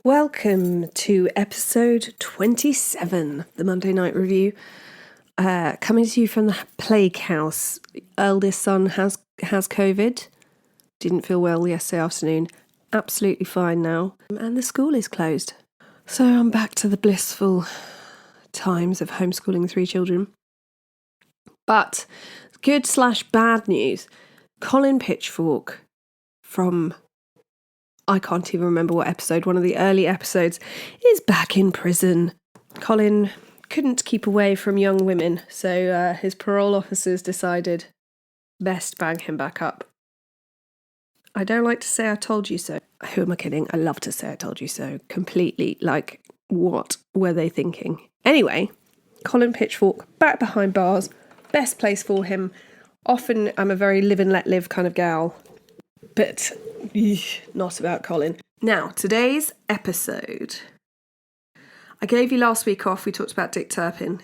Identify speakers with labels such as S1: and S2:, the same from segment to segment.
S1: Welcome to episode 27, the Monday Night Review. Coming to you from the Plague House. Eldest son has COVID. Didn't feel well yesterday afternoon. Absolutely fine now. And the school is closed. So I'm back to the blissful times of homeschooling 3 children. But good/bad news. Colin Pitchfork from... I can't even remember what episode, one of the early episodes, is back in prison. Colin couldn't keep away from young women, so his parole officers decided best bang him back up. I don't like to say I told you so. Who am I kidding? I love to say I told you so. Completely, like, what were they thinking? Anyway, Colin Pitchfork back behind bars, best place for him. Often I'm a very live and let live kind of gal, but not about Colin. Now, today's episode. I gave you last week off. We talked about Dick Turpin.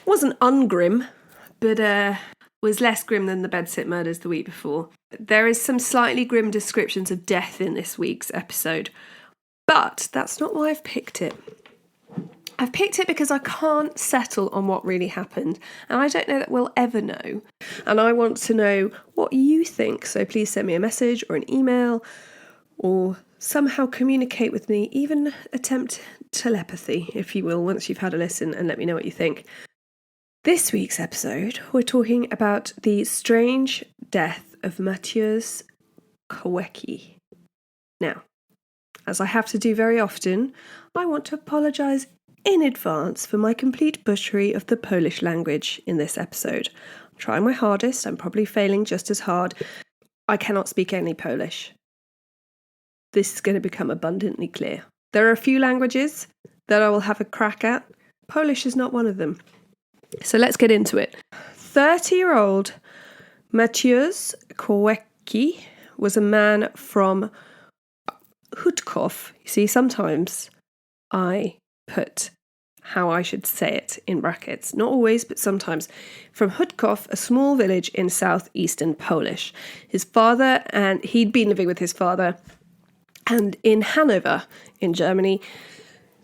S1: Wasn't ungrim, but was less grim than the bedsit murders the week before. There is some slightly grim descriptions of death in this week's episode, but that's not why I've picked it. I've picked it because I can't settle on what really happened, and I don't know that we'll ever know. And I want to know what you think, so please send me a message or an email, or somehow communicate with me, even attempt telepathy, if you will, once you've had a listen, and let me know what you think. This week's episode, we're talking about the strange death of Mateuz Kawecki. Now, as I have to do very often, I want to apologise in advance for my complete butchery of the Polish language in this episode. I'm trying my hardest. I'm probably failing just as hard. I cannot speak any Polish. This is going to become abundantly clear. There are a few languages that I will have a crack at. Polish is not one of them. So let's get into it. 30-year-old Mateuz Kawecki was a man from Hudków. You see, sometimes I put how I should say it in brackets. Not always, but sometimes. From Hudków, a small village in southeastern Polish. His father, and he'd been living with his father, and in Hanover, in Germany,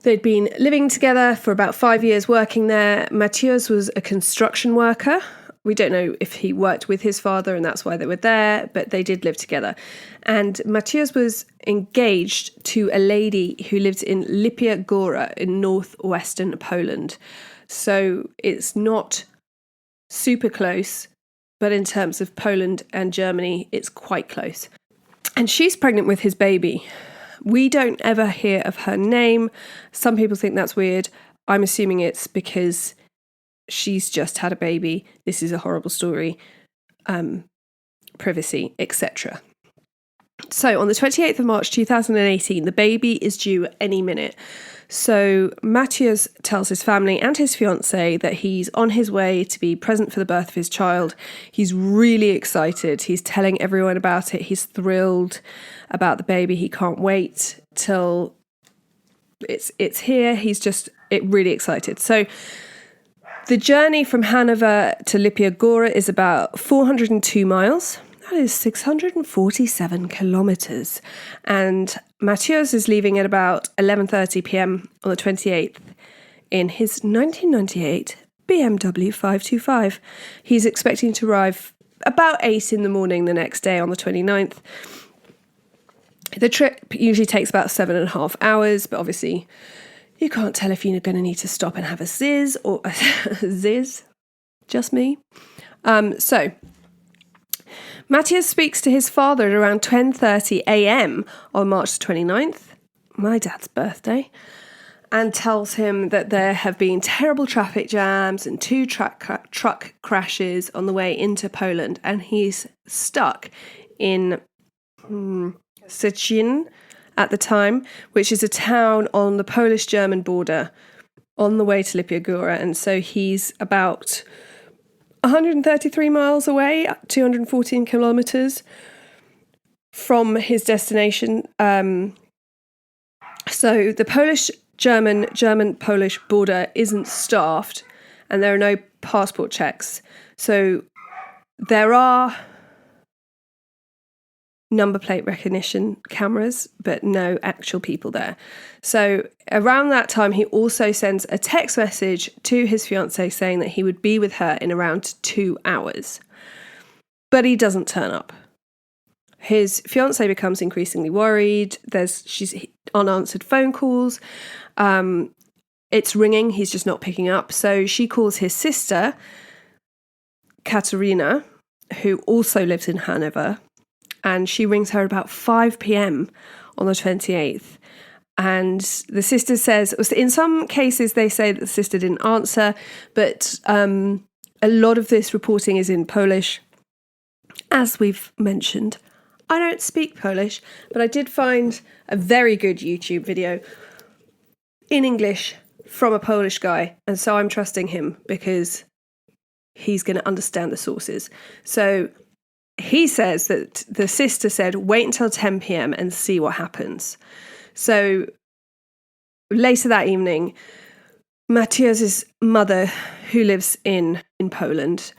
S1: they'd been living together for about 5 years, working there. Mateuz was a construction worker. We don't know if he worked with his father and that's why they were there, but they did live together. And Mateuz was engaged to a lady who lived in Lipia Góra in northwestern Poland. So it's not super close, but in terms of Poland and Germany, it's quite close. And she's pregnant with his baby. We don't ever hear of her name. Some people think that's weird. I'm assuming it's because she's just had a baby. This is a horrible story. Privacy, etc. So on the 28th of March 2018, the baby is due any minute. So Mateuz tells his family and his fiancée that he's on his way to be present for the birth of his child. He's really excited. He's telling everyone about it. He's thrilled about the baby. He can't wait till it's here. He's just really excited. So the journey from Hanover to Lipia Góra is about 402 miles. That is 647 kilometres. And Mateuz is leaving at about 11:30 p.m. on the 28th in his 1998 BMW 525. He's expecting to arrive about 8 in the morning the next day on the 29th. The trip usually takes about 7.5 hours, but obviously you can't tell if you're going to need to stop and have a ziz or a ziz. Just me. So Mateuz speaks to his father at around 10:30 a.m. on March 29th, my dad's birthday, and tells him that there have been terrible traffic jams and 2 truck crashes on the way into Poland, and he's stuck in Szczecin at the time, which is a town on the Polish-German border on the way to Lipia Góra. And so he's about 133 miles away, 214 kilometres from his destination. So the German-Polish border isn't staffed and there are no passport checks. So there are number plate recognition cameras, but no actual people there. So around that time, he also sends a text message to his fiancée saying that he would be with her in around 2 hours. But he doesn't turn up. His fiancée becomes increasingly worried. She's unanswered phone calls. It's ringing. He's just not picking up. So she calls his sister, Katerina, who also lives in Hanover, and she rings her about 5 p.m. on the 28th. And the sister says, in some cases they say that the sister didn't answer, but a lot of this reporting is in Polish. As we've mentioned, I don't speak Polish, but I did find a very good YouTube video in English from a Polish guy, and so I'm trusting him because he's going to understand the sources. So he says that the sister said, wait until 10 p.m. and see what happens. So later that evening, Mateuz's mother, who lives in Poland,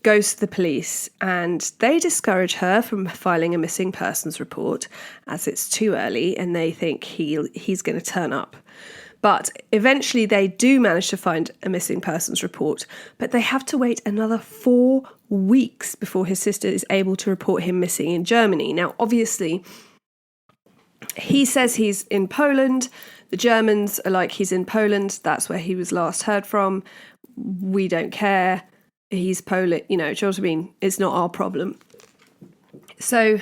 S1: goes to the police, and they discourage her from filing a missing persons report as it's too early and they think he's going to turn up. But eventually they do manage to find a missing persons report, but they have to wait another 4 weeks before his sister is able to report him missing in Germany. Now, obviously, he says he's in Poland. The Germans are like, he's in Poland. That's where he was last heard from. We don't care. He's Polish. Do you know what I mean? It's not our problem. So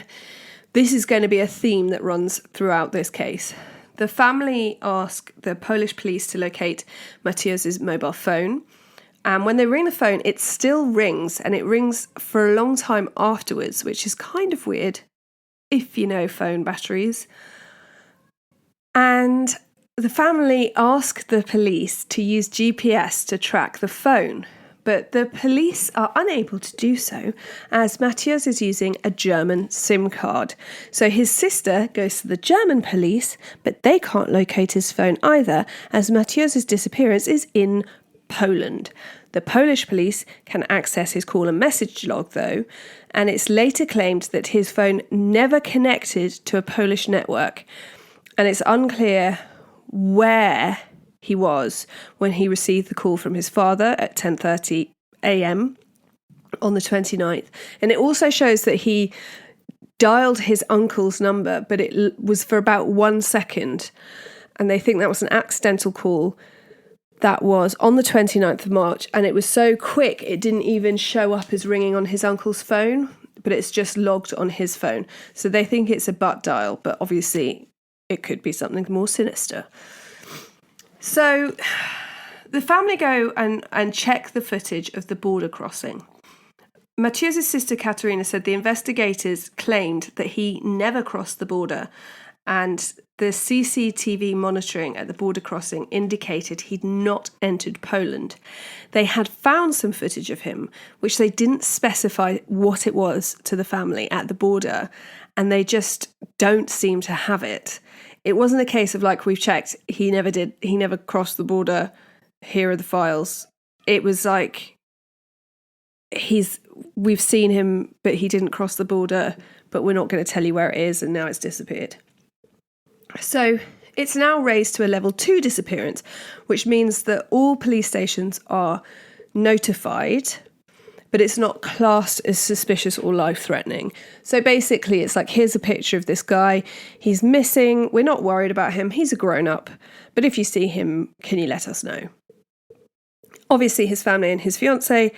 S1: this is going to be a theme that runs throughout this case. The family ask the Polish police to locate Mateuz's mobile phone. And when they ring the phone, it still rings, and it rings for a long time afterwards, which is kind of weird if you know phone batteries. And the family ask the police to use GPS to track the phone, but the police are unable to do so as Mateuz is using a German SIM card. So his sister goes to the German police, but they can't locate his phone either, as Mateuz's disappearance is in Poland. The Polish police can access his call and message log, though, and it's later claimed that his phone never connected to a Polish network, and it's unclear where he was when he received the call from his father at 10:30 a.m. on the 29th. And it also shows that he dialed his uncle's number, but it was for about 1 second. And they think that was an accidental call that was on the 29th of March. And it was so quick, it didn't even show up as ringing on his uncle's phone, but it's just logged on his phone. So they think it's a butt dial, but obviously it could be something more sinister. So the family go and check the footage of the border crossing. Mateuz's sister Katerina said the investigators claimed that he never crossed the border, and the CCTV monitoring at the border crossing indicated he'd not entered Poland. They had found some footage of him, which they didn't specify what it was to the family at the border, and they just don't seem to have it. It wasn't a case of like, we've checked, he never crossed the border, here are the files. It was like, we've seen him, but he didn't cross the border, but we're not going to tell you where it is, and now it's disappeared. So it's now raised to a level 2 disappearance, which means that all police stations are notified, but it's not classed as suspicious or life-threatening. So basically, it's like, here's a picture of this guy. He's missing. We're not worried about him. He's a grown-up. But if you see him, can you let us know? Obviously, his family and his fiancée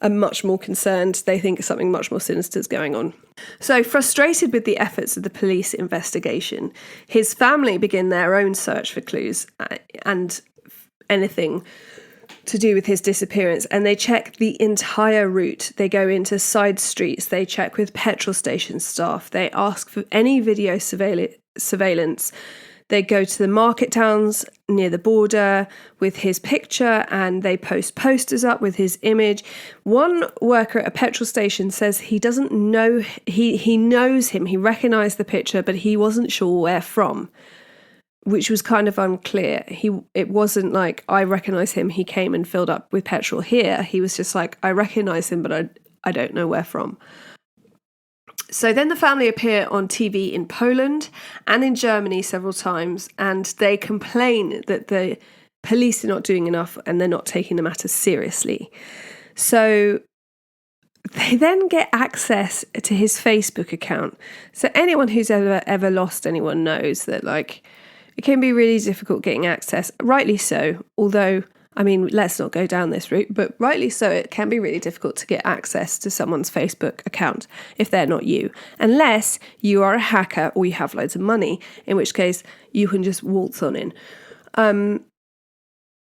S1: are much more concerned. They think something much more sinister is going on. So frustrated with the efforts of the police investigation, his family begin their own search for clues and anything to do with his disappearance, and they check the entire route. They go into side streets, they check with petrol station staff, they ask for any video surveillance. They go to the market towns near the border with his picture, and they post posters up with his image. One worker at a petrol station says he doesn't know, he knows him, he recognised the picture, but he wasn't sure where from, which was kind of unclear. It wasn't like, I recognise him, he came and filled up with petrol here. He was just like, I recognise him, but I don't know where from. So then the family appear on TV in Poland and in Germany several times, and they complain that the police are not doing enough and they're not taking the matter seriously. So they then get access to his Facebook account. So anyone who's ever lost anyone knows that, like, it can be really difficult getting access, rightly so, although, I mean, let's not go down this route, but rightly so, it can be really difficult to get access to someone's Facebook account if they're not you, unless you are a hacker or you have loads of money, in which case you can just waltz on in.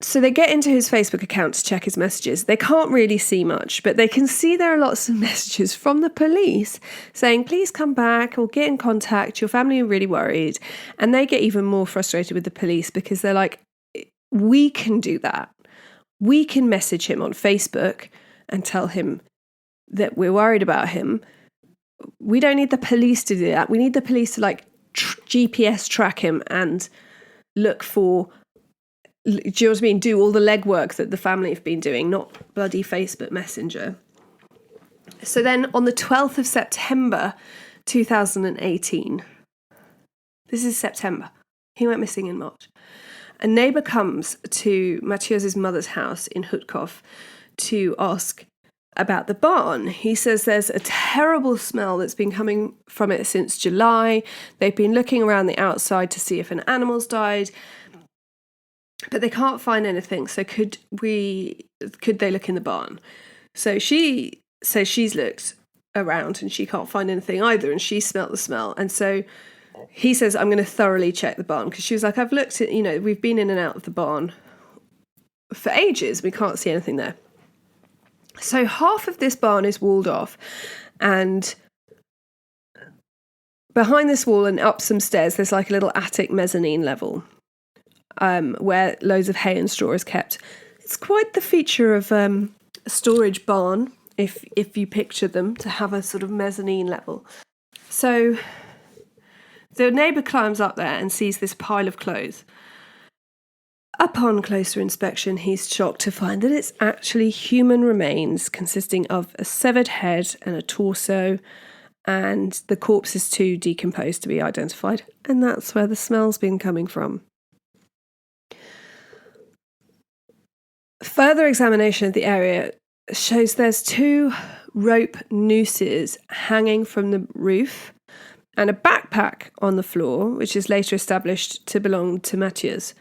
S1: So they get into his Facebook account to check his messages. They can't really see much, but they can see there are lots of messages from the police saying, please come back or get in contact. Your family are really worried. And they get even more frustrated with the police because they're like, we can do that. We can message him on Facebook and tell him that we're worried about him. We don't need the police to do that. We need the police to GPS track him and look for, do you know what I mean? Do all the legwork that the family have been doing, not bloody Facebook Messenger. So then on the 12th of September 2018, this is September, he went missing in March. A neighbour comes to Mateuz's mother's house in Hutkov to ask about the barn. He says there's a terrible smell that's been coming from it since July. They've been looking around the outside to see if an animal's died, but they can't find anything. So could they look in the barn? So she says she's looked around and she can't find anything either, and she smelt the smell. And so he says, I'm going to thoroughly check the barn, because she was like, I've looked at, we've been in and out of the barn for ages. We can't see anything there. So half of this barn is walled off, and behind this wall and up some stairs, there's like a little attic mezzanine level where loads of hay and straw is kept. It's quite the feature of a storage barn, if you picture them, to have a sort of mezzanine level. So the neighbour climbs up there and sees this pile of clothes. Upon closer inspection, he's shocked to find that it's actually human remains consisting of a severed head and a torso, and the corpse is too decomposed to be identified. And that's where the smell's been coming from. Further examination of the area shows there's 2 rope nooses hanging from the roof and a backpack on the floor, which is later established to belong to Mateuz.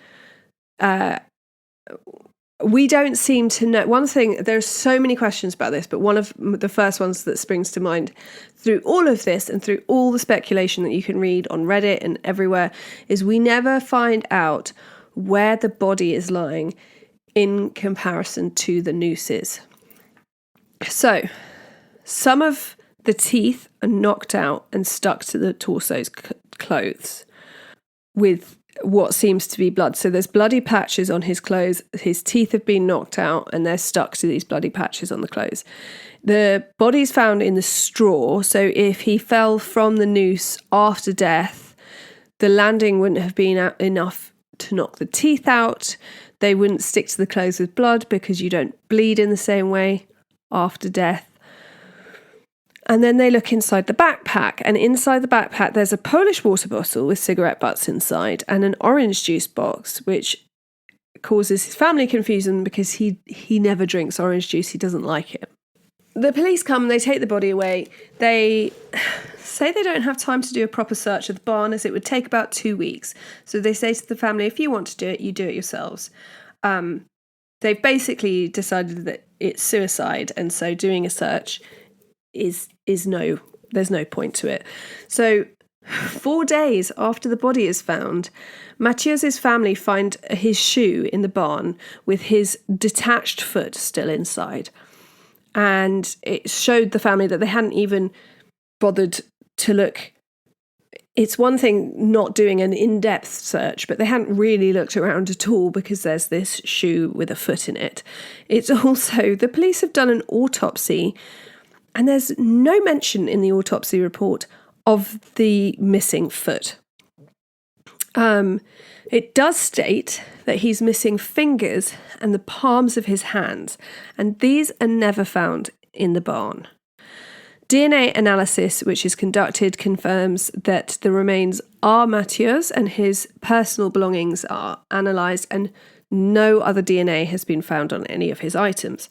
S1: We don't seem to know. One thing, there's so many questions about this, but one of the first ones that springs to mind through all of this and through all the speculation that you can read on Reddit and everywhere is we never find out where the body is lying in comparison to the nooses. So, some of the teeth are knocked out and stuck to the torso's clothes with what seems to be blood. So there's bloody patches on his clothes. His teeth have been knocked out and they're stuck to these bloody patches on the clothes. The body's found in the straw. So if he fell from the noose after death, the landing wouldn't have been enough to knock the teeth out. They wouldn't stick to the clothes with blood because you don't bleed in the same way after death. And then they look inside the backpack, and inside the backpack there's a Polish water bottle with cigarette butts inside and an orange juice box, which causes his family confusion because he never drinks orange juice. He doesn't like it. The police come, they take the body away. They say they don't have time to do a proper search of the barn, as it would take about 2 weeks. So they say to the family, if you want to do it, you do it yourselves. They've basically decided that it's suicide, and so doing a search there's no point to it. So 4 days after the body is found, Mateuz's family find his shoe in the barn with his detached foot still inside. And it showed the family that they hadn't even bothered to look. It's one thing not doing an in-depth search, but they hadn't really looked around at all because there's this shoe with a foot in it. It's also, the police have done an autopsy, and there's no mention in the autopsy report of the missing foot. It does state that he's missing fingers and the palms of his hands, and these are never found in the barn. DNA analysis, which is conducted, confirms that the remains are Mateuz and his personal belongings are analysed, and no other DNA has been found on any of his items.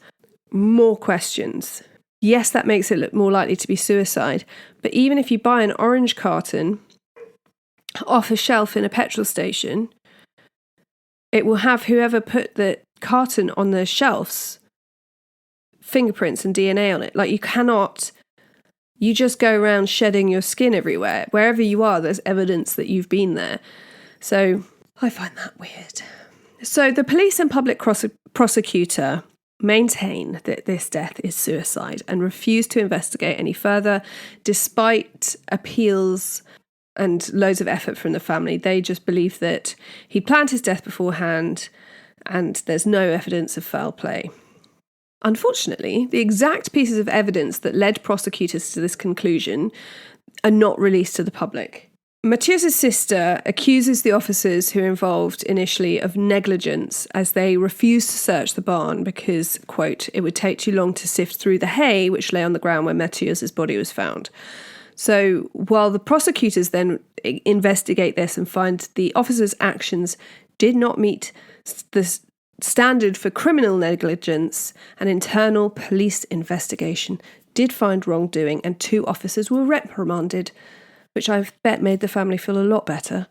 S1: More questions. Yes, that makes it look more likely to be suicide, but even if you buy an orange carton off a shelf in a petrol station, it will have whoever put the carton on the shelves fingerprints and DNA on it. Like, you just go around shedding your skin everywhere. Wherever you are, there's evidence that you've been there. So I find that weird. So the police and public prosecutor maintain that this death is suicide and refuse to investigate any further, despite appeals and loads of effort from the family. They just believe that he planned his death beforehand and there's no evidence of foul play. Unfortunately, the exact pieces of evidence that led prosecutors to this conclusion are not released to the public. Mateuz's sister accuses the officers who were involved initially of negligence as they refused to search the barn because, quote, it would take too long to sift through the hay which lay on the ground where Mateuz's body was found. So while the prosecutors then investigate this and find the officers' actions did not meet the standard for criminal negligence, an internal police investigation did find wrongdoing and 2 officers were reprimanded, which I bet made the family feel a lot better.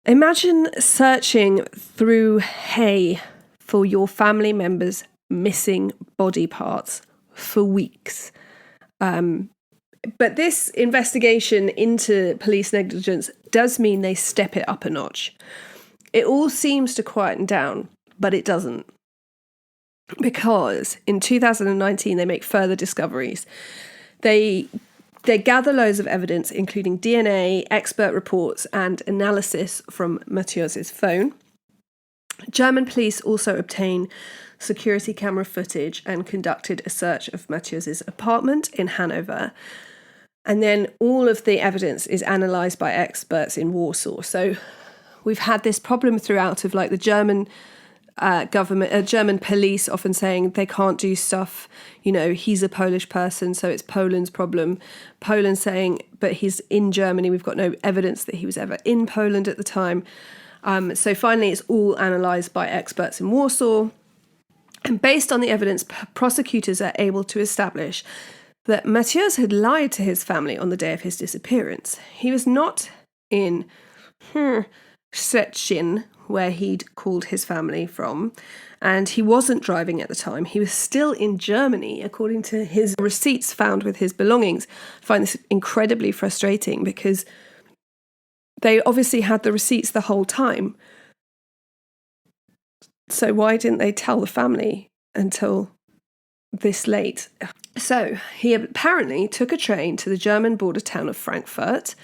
S1: Imagine searching through hay for your family members' missing body parts for weeks. But this investigation into police negligence does mean they step it up a notch. It all seems to quieten down, but it doesn't. Because in 2019, they make further discoveries. They gather loads of evidence, including DNA, expert reports, and analysis from Mateuz's phone. German police also obtain security camera footage and conducted a search of Mateuz's apartment in Hanover. And then all of the evidence is analysed by experts in Warsaw. So we've had this problem throughout of like the German government, German police often saying they can't do stuff, he's a Polish person, so it's Poland's problem. Poland saying, but he's in Germany, we've got no evidence that he was ever in Poland at the time. So finally, it's all analysed by experts in Warsaw. And based on the evidence, prosecutors are able to establish that Mateuz had lied to his family on the day of his disappearance. He was not in Szczecin, where he'd called his family from, and he wasn't driving at the time. He was still in Germany, according to his receipts found with his belongings. I find this incredibly frustrating because they obviously had the receipts the whole time. So why didn't they tell the family until this late? So he apparently took a train to the German border town of Frankfurt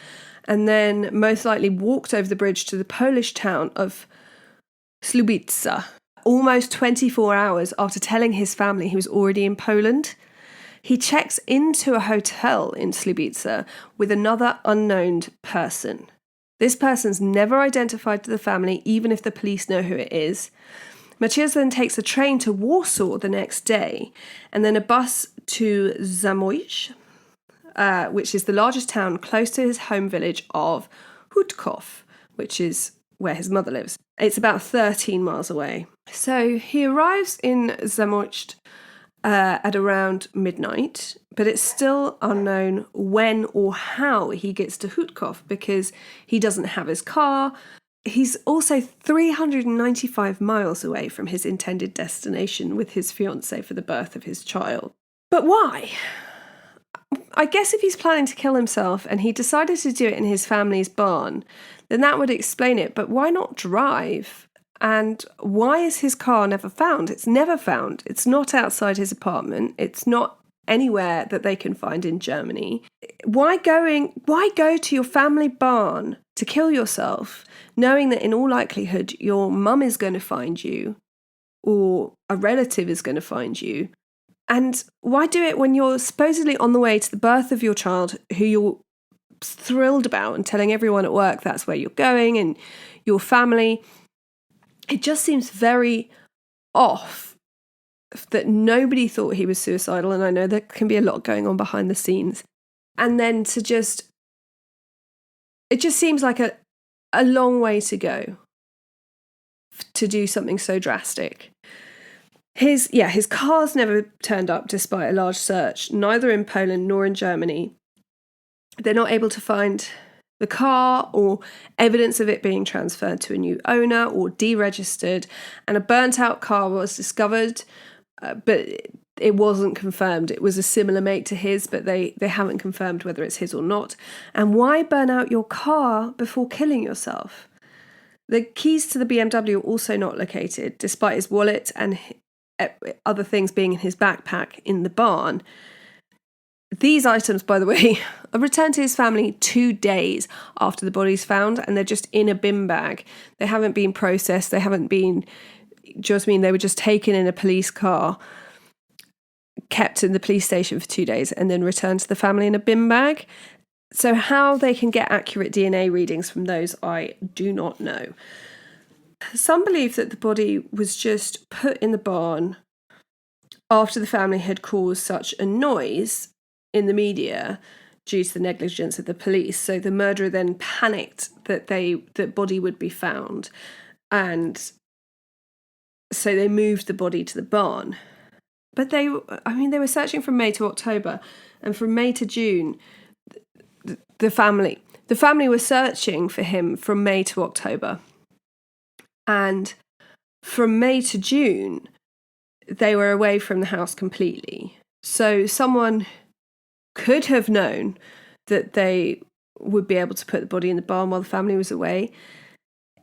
S1: and then most likely walked over the bridge to the Polish town of Słubice, almost 24 hours after telling his family he was already in Poland. He checks into a hotel in Słubice with another unknown person. This person's never identified to the family, even if the police know who it is. Mateuz then takes a train to Warsaw the next day, and then a bus to Zamość, which is the largest town close to his home village of Hutków, which is where his mother lives. It's about 13 miles away. So he arrives in Zamość at around midnight, but it's still unknown when or how he gets to Hutków because he doesn't have his car. He's also 395 miles away from his intended destination with his fiancée for the birth of his child. But why? I guess if he's planning to kill himself and he decided to do it in his family's barn, then that would explain it. But why not drive? And why is his car never found? It's never found. It's not outside his apartment. It's not anywhere that they can find in Germany. Why go to your family barn to kill yourself, knowing that in all likelihood your mum is going to find you or a relative is going to find you? And why do it when you're supposedly on the way to the birth of your child, who you're thrilled about and telling everyone at work that's where you're going and your family? It just seems very off that nobody thought he was suicidal, and I know there can be a lot going on behind the scenes. And then it just seems like a long way to go to do something so drastic. His car's never turned up despite a large search, neither in Poland nor in Germany. They're not able to find the car or evidence of it being transferred to a new owner or deregistered, and a burnt out car was discovered, but it wasn't confirmed. It was a similar make to his, but they haven't confirmed whether it's his or not. And why burn out your car before killing yourself? The keys to the BMW are also not located, despite his wallet and other things being in his backpack in the barn. These items, by the way, are returned to his family 2 days after the body's found, and they're just in a bin bag. They haven't been processed. They haven't been, they were just taken in a police car, kept in the police station for 2 days, and then returned to the family in a bin bag. So how they can get accurate DNA readings from those, I do not know. Some believe that the body was just put in the barn after the family had caused such a noise in the media due to the negligence of the police. So the murderer then panicked that body would be found, and so they moved the body to the barn. But they were searching from May to October, and from May to June, the family was searching for him from May to October. And from May to June, they were away from the house completely. So someone could have known that they would be able to put the body in the barn while the family was away.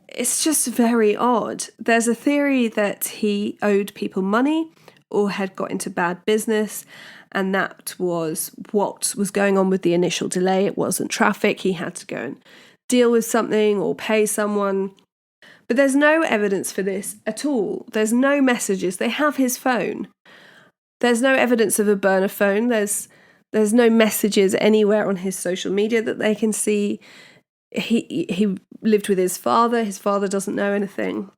S1: It's just very odd. There's a theory that he owed people money or had got into bad business, and that was what was going on with the initial delay. It wasn't traffic. He had to go and deal with something or pay someone. But there's no evidence for this at all. There's no messages. They have his phone. There's no evidence of a burner phone. There's no messages anywhere on his social media that they can see. He lived with his father. His father doesn't know anything.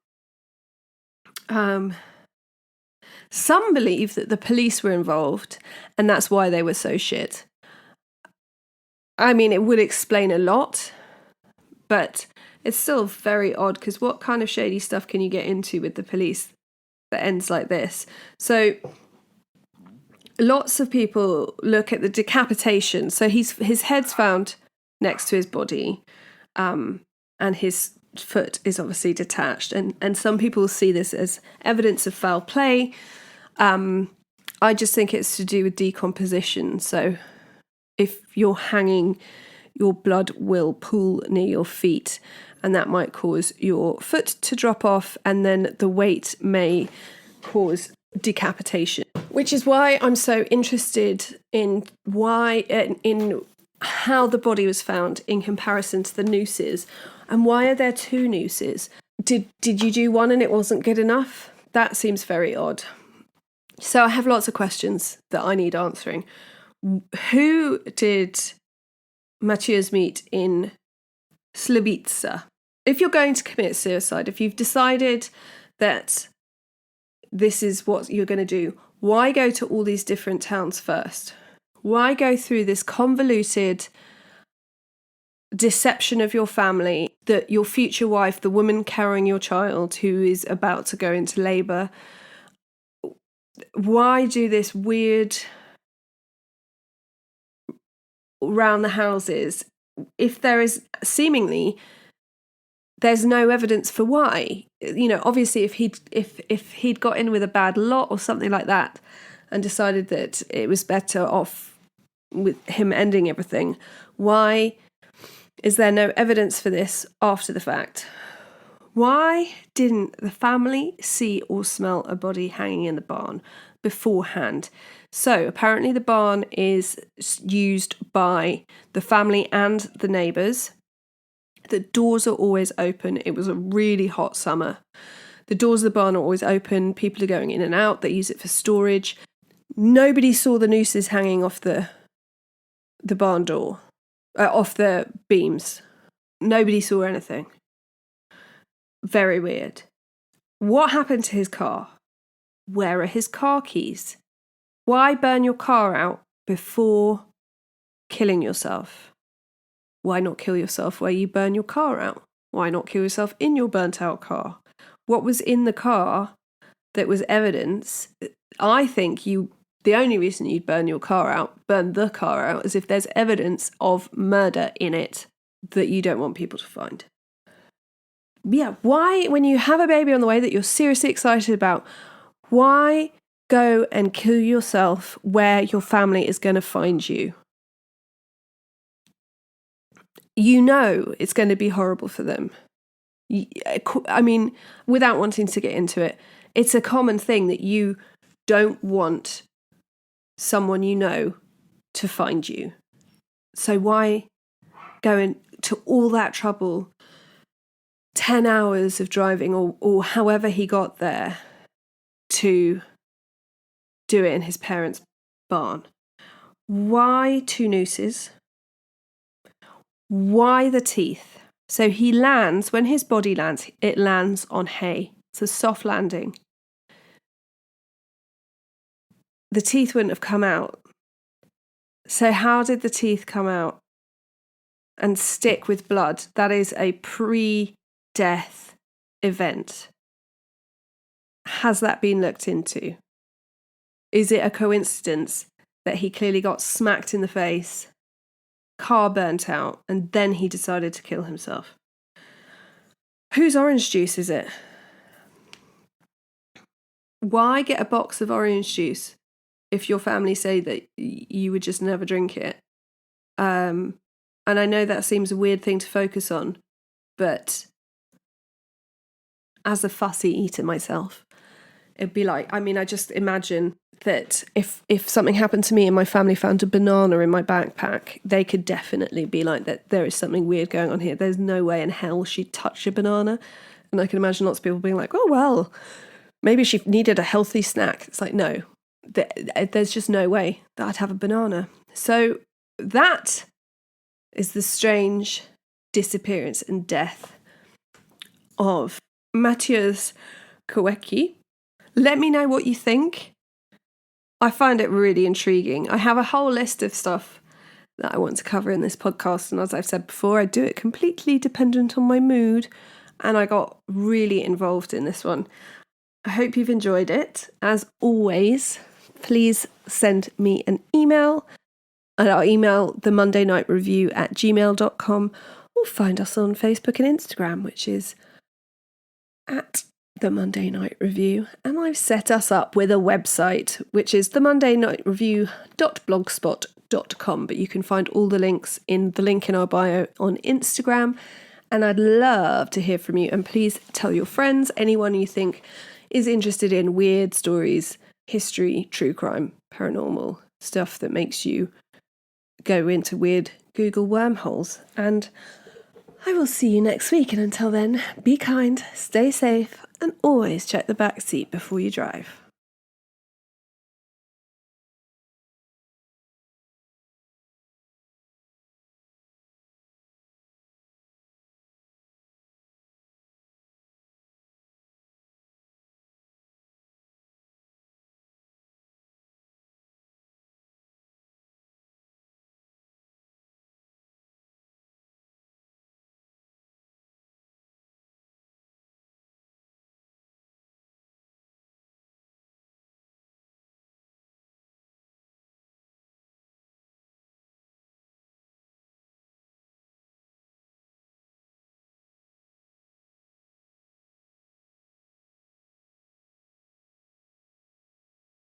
S1: Some believe that the police were involved, and that's why they were so shit. I mean, it would explain a lot, but it's still very odd, because what kind of shady stuff can you get into with the police that ends like this? So lots of people look at the decapitation. So his head's found next to his body, and his foot is obviously detached. And some people see this as evidence of foul play. I just think it's to do with decomposition. So if you're hanging, your blood will pool near your feet, and that might cause your foot to drop off, and then the weight may cause decapitation. Which is why I'm so interested in how the body was found in comparison to the nooses, and why are there 2 nooses? Did you do one and it wasn't good enough? That seems very odd. So I have lots of questions that I need answering. Who did Mateuz meet in Slibica? If you're going to commit suicide, if you've decided that this is what you're going to do, why go to all these different towns first? Why go through this convoluted deception of your family, that your future wife, the woman carrying your child who is about to go into labour, why do this weird round the houses if there is seemingly there's no evidence for why? Obviously if he'd got in with a bad lot or something like that and decided that it was better off with him ending everything, why is there no evidence for this after the fact? Why didn't the family see or smell a body hanging in the barn beforehand? So apparently the barn is used by the family and the neighbours. The doors are always open. It was a really hot summer. The doors of the barn are always open. People are going in and out. They use it for storage. Nobody saw the nooses hanging off the barn door, off the beams. Nobody saw anything. Very weird. What happened to his car? Where are his car keys? Why burn your car out before killing yourself? Why not kill yourself where you burn your car out? Why not kill yourself in your burnt out car? What was in the car that was evidence? I think the only reason you'd burn the car out, is if there's evidence of murder in it that you don't want people to find. Yeah, why, when you have a baby on the way that you're seriously excited about, why go and kill yourself where your family is going to find you? You know it's going to be horrible for them. I mean, without wanting to get into it, it's a common thing that you don't want someone you know to find you. So why go into all that trouble, 10 hours of driving or however he got there, to do it in his parents' barn? Why 2 nooses? Why the teeth? So he lands, when his body lands, it lands on hay. It's a soft landing. The teeth wouldn't have come out. So how did the teeth come out and stick with blood? That is a pre-death event. Has that been looked into? Is it a coincidence that he clearly got smacked in the face, car burnt out, and then he decided to kill himself? Whose orange juice is it? Why get a box of orange juice if your family say that you would just never drink it? And I know that seems a weird thing to focus on, but as a fussy eater myself, it'd be like, I just imagine that if something happened to me and my family found a banana in my backpack, they could definitely be like, that there is something weird going on here. There's no way in hell she'd touch a banana. And I can imagine lots of people being like, oh, well, maybe she needed a healthy snack. It's like, no, there's just no way that I'd have a banana. So that is the strange disappearance and death of Mateuz Kawecki. Let me know what you think. I find it really intriguing. I have a whole list of stuff that I want to cover in this podcast, and as I've said before, I do it completely dependent on my mood, and I got really involved in this one. I hope you've enjoyed it. As always, please send me an email, and I'll email themondaynightrevue@gmail.com, or find us on Facebook and Instagram, which is at The Monday Night Revue, and I've set us up with a website, which is themondaynightrevue.blogspot.com, but you can find all the links in the link in our bio on Instagram, and I'd love to hear from you, and please tell your friends, anyone you think is interested in weird stories, history, true crime, paranormal, stuff that makes you go into weird Google wormholes, and I will see you next week, and until then, be kind, stay safe, and always check the back seat before you drive.